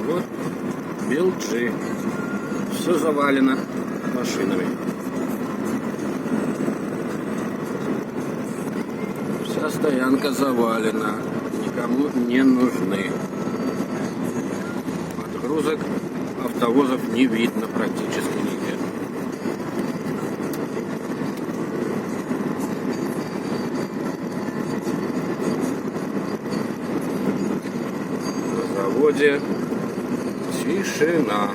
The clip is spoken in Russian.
Вот Белджи. Все завалено машинами. Вся стоянка завалена. Никому не нужны. Подгрузок автовозов не видно практически нигде. На заводе тишина.